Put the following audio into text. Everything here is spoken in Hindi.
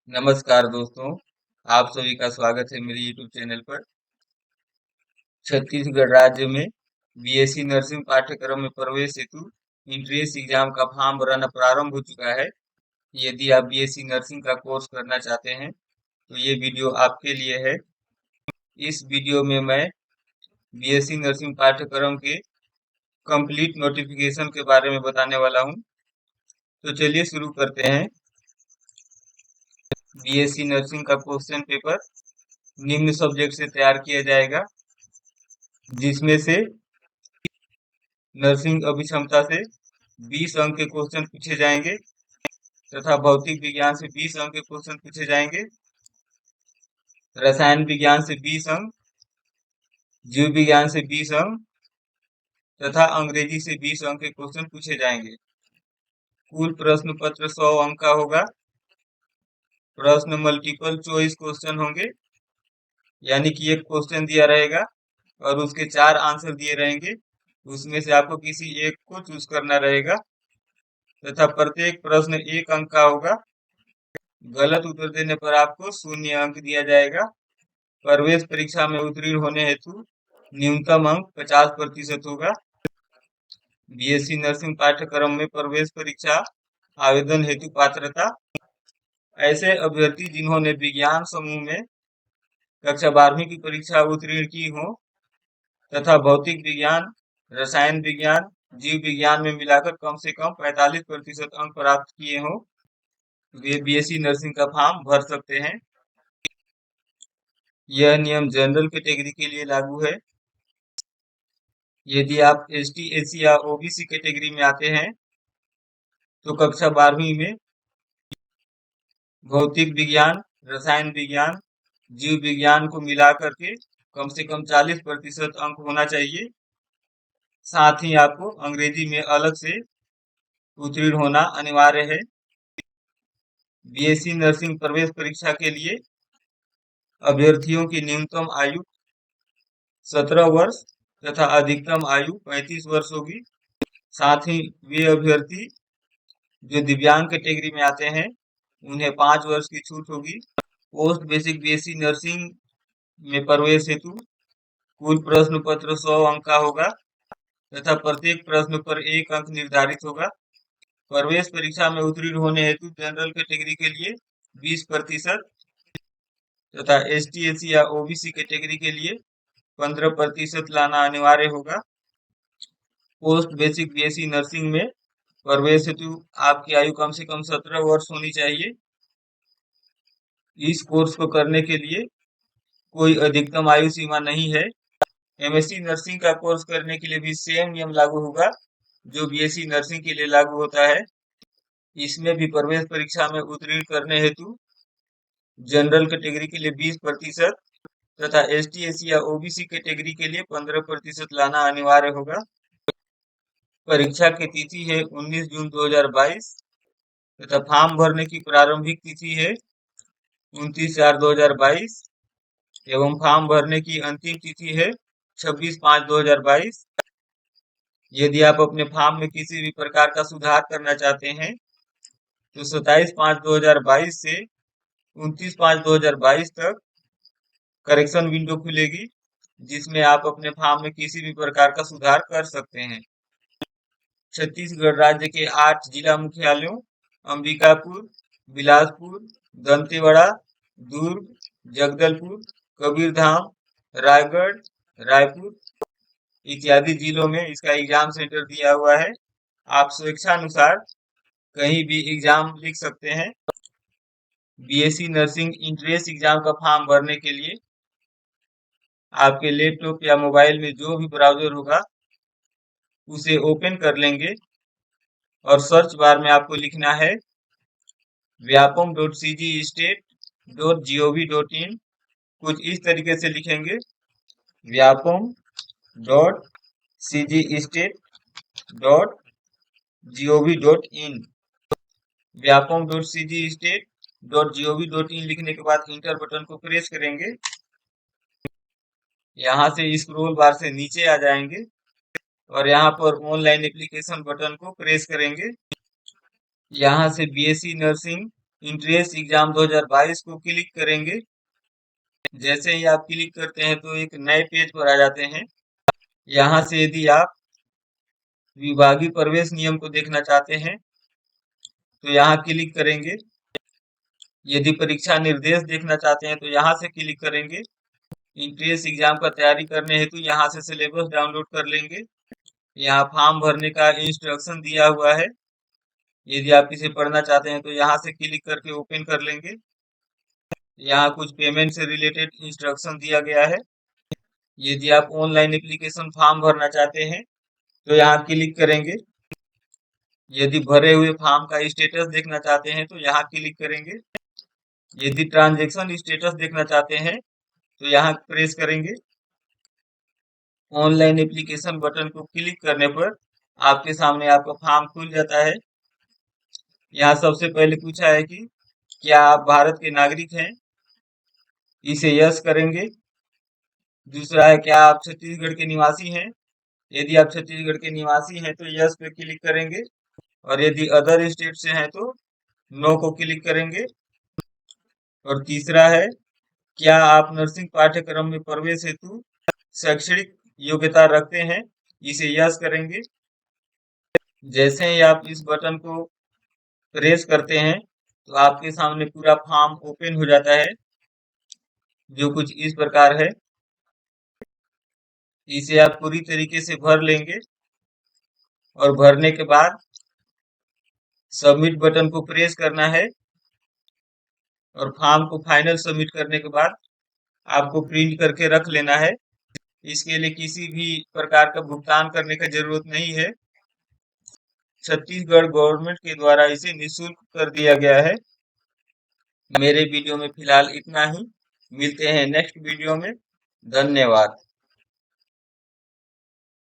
नमस्कार दोस्तों, आप सभी का स्वागत है मेरे यूट्यूब चैनल पर। छत्तीसगढ़ राज्य में बीएससी नर्सिंग पाठ्यक्रम में प्रवेश हेतु एंट्रेंस एग्जाम का फॉर्म भरना प्रारंभ हो चुका है। यदि आप बीएससी नर्सिंग का कोर्स करना चाहते हैं तो ये वीडियो आपके लिए है। इस वीडियो में मैं बीएससी नर्सिंग पाठ्यक्रम के कंप्लीट नोटिफिकेशन के बारे में बताने वाला हूँ। तो चलिए शुरू करते हैं। बीएससी नर्सिंग का क्वेश्चन पेपर निम्न सब्जेक्ट से तैयार किया जाएगा, जिसमें से नर्सिंग अभिक्षमता से 20 अंक के क्वेश्चन पूछे जाएंगे तथा भौतिक विज्ञान से 20 अंक के क्वेश्चन पूछे जाएंगे। रसायन विज्ञान से 20 अंक, जीव विज्ञान से 20 अंक तथा अंग्रेजी से 20 अंक के क्वेश्चन पूछे जाएंगे। कुल प्रश्न पत्र 100 अंक का होगा। प्रश्न मल्टीपल चॉइस क्वेश्चन होंगे, यानी कि एक क्वेश्चन दिया रहेगा और उसके 4 आंसर दिए रहेंगे। उसमें से आपको किसी एक को चूज करना रहेगा तथा प्रत्येक प्रश्न 1 अंक का होगा। गलत उत्तर देने पर आपको 0 अंक दिया जाएगा। प्रवेश परीक्षा में उत्तीर्ण होने हेतु न्यूनतम अंक 50% होगा। बीएससी नर्सिंग पाठ्यक्रम में प्रवेश परीक्षा आवेदन हेतु पात्रता: ऐसे अभ्यर्थी जिन्होंने विज्ञान समूह में कक्षा 12वीं की परीक्षा उत्तीर्ण की हो तथा भौतिक विज्ञान, रसायन विज्ञान, जीव विज्ञान में मिलाकर कम से कम 45% अंक प्राप्त किए हों, वे बीएससी नर्सिंग का फॉर्म भर सकते हैं। यह नियम जनरल कैटेगरी के लिए लागू है। यदि आप एसटी, एससी या ओबीसी कैटेगरी में आते हैं तो कक्षा 12वीं में भौतिक विज्ञान, रसायन विज्ञान, जीव विज्ञान को मिलाकर के कम से कम 40% अंक होना चाहिए। साथ ही आपको अंग्रेजी में अलग से उत्तीर्ण होना अनिवार्य है। बीएससी नर्सिंग प्रवेश परीक्षा के लिए अभ्यर्थियों की न्यूनतम आयु 17 वर्ष तथा अधिकतम आयु 35 वर्ष होगी। साथ ही वे अभ्यर्थी जो दिव्यांग कैटेगरी में आते हैं उन्हें 5 वर्ष की छूट होगी। पोस्ट बेसिक बीएससी नर्सिंग में प्रवेश हेतु कुल प्रश्न पत्र 100 अंक का होगा तथा प्रत्येक प्रश्न पर 1 अंक निर्धारित होगा। प्रवेश परीक्षा में उत्तीर्ण होने हेतु जनरल कैटेगरी के लिए 20% तथा एसटी, एससी या ओबीसी कैटेगरी के लिए 15% लाना अनिवार्य होगा। पोस्ट बेसिक बीएससी नर्सिंग में प्रवेश हेतु आपकी आयु कम से कम 17 वर्ष होनी चाहिए। इस कोर्स को करने के लिए कोई अधिकतम आयु सीमा नहीं है। एमएससी नर्सिंग का कोर्स करने के लिए भी सेम नियम लागू होगा जो बीएससी नर्सिंग के लिए लागू होता है। इसमें भी प्रवेश परीक्षा में उत्तीर्ण करने हेतु जनरल कैटेगरी के लिए 20% तथा एसटी, एससी या ओबीसी कैटेगरी के लिए 15% लाना अनिवार्य होगा। परीक्षा की तिथि है 19 जून 2022 तथा फॉर्म भरने की प्रारंभिक तिथि है 29/4/2022 एवं फॉर्म भरने की अंतिम तिथि है 26/5/2022। यदि आप अपने फॉर्म में किसी भी प्रकार का सुधार करना चाहते हैं तो 27/5/2022 से 29/5/2022 तक करेक्शन विंडो खुलेगी, जिसमें आप अपने फॉर्म में किसी भी प्रकार का सुधार कर सकते हैं। छत्तीसगढ़ राज्य के 8 जिला मुख्यालयों अंबिकापुर, बिलासपुर, दंतेवाड़ा, दुर्ग, जगदलपुर, कबीरधाम, रायगढ़, रायपुर इत्यादि जिलों में इसका एग्जाम सेंटर दिया हुआ है। आप स्वेच्छानुसार कहीं भी एग्जाम लिख सकते हैं। बीएससी नर्सिंग एंट्रेंस एग्जाम का फॉर्म भरने के लिए आपके लैपटॉप या मोबाइल में जो भी ब्राउजर होगा उसे ओपन कर लेंगे और सर्च बार में आपको लिखना है vyapom.cgstate.gov.in। कुछ इस तरीके से लिखेंगे vyapom.cgstate.gov.in। vyapom.cgstate.gov.in लिखने के बाद इंटर बटन को प्रेस करेंगे। यहाँ से स्क्रॉल बार से नीचे आ जाएंगे और यहाँ पर ऑनलाइन एप्लीकेशन बटन को प्रेस करेंगे। यहाँ से बीएससी नर्सिंग इंट्रेंस एग्जाम 2022 को क्लिक करेंगे। जैसे ही आप क्लिक करते हैं तो एक नए पेज पर आ जाते हैं। यहाँ से यदि आप विभागीय प्रवेश नियम को देखना चाहते हैं तो यहाँ क्लिक करेंगे। यदि परीक्षा निर्देश देखना चाहते हैं तो यहाँ से क्लिक करेंगे। इंट्रेंस एग्जाम का तैयारी करने हेतु यहाँ से सिलेबस डाउनलोड कर लेंगे। यहाँ फॉर्म भरने का इंस्ट्रक्शन दिया हुआ है। यदि आप इसे पढ़ना चाहते हैं तो यहाँ से क्लिक करके ओपन कर लेंगे। यहाँ कुछ पेमेंट से रिलेटेड इंस्ट्रक्शन दिया गया है। यदि आप ऑनलाइन एप्लीकेशन फॉर्म भरना चाहते हैं तो यहाँ क्लिक करेंगे। यदि भरे हुए फॉर्म का स्टेटस देखना चाहते हैं तो यहाँ क्लिक करेंगे। यदि ट्रांजैक्शन स्टेटस देखना चाहते हैं तो यहाँ प्रेस करेंगे। ऑनलाइन एप्लीकेशन बटन को क्लिक करने पर आपके सामने आपका फॉर्म खुल जाता है। यहाँ सबसे पहले पूछा है कि क्या आप भारत के नागरिक हैं, इसे यस करेंगे। दूसरा है क्या आप छत्तीसगढ़ के निवासी हैं, यदि आप छत्तीसगढ़ के निवासी हैं तो यस पे क्लिक करेंगे। और यदि अदर स्टेट से हैं तो नो को क्लिक करेंगे। और तीसरा है क्या आप नर्सिंग पाठ्यक्रम में प्रवेश हेतु शैक्षणिक योग्यता रखते हैं, इसे यस करेंगे। जैसे ही आप इस बटन को प्रेस करते हैं तो आपके सामने पूरा फॉर्म ओपन हो जाता है, जो कुछ इस प्रकार है। इसे आप पूरी तरीके से भर लेंगे और भरने के बाद सबमिट बटन को प्रेस करना है और फॉर्म को फाइनल सबमिट करने के बाद आपको प्रिंट करके रख लेना है। इसके लिए किसी भी प्रकार का भुगतान करने का जरूरत नहीं है। छत्तीसगढ़ गवर्नमेंट के द्वारा इसे निःशुल्क कर दिया गया है। मेरे वीडियो में फिलहाल इतना ही। मिलते हैं नेक्स्ट वीडियो में। धन्यवाद।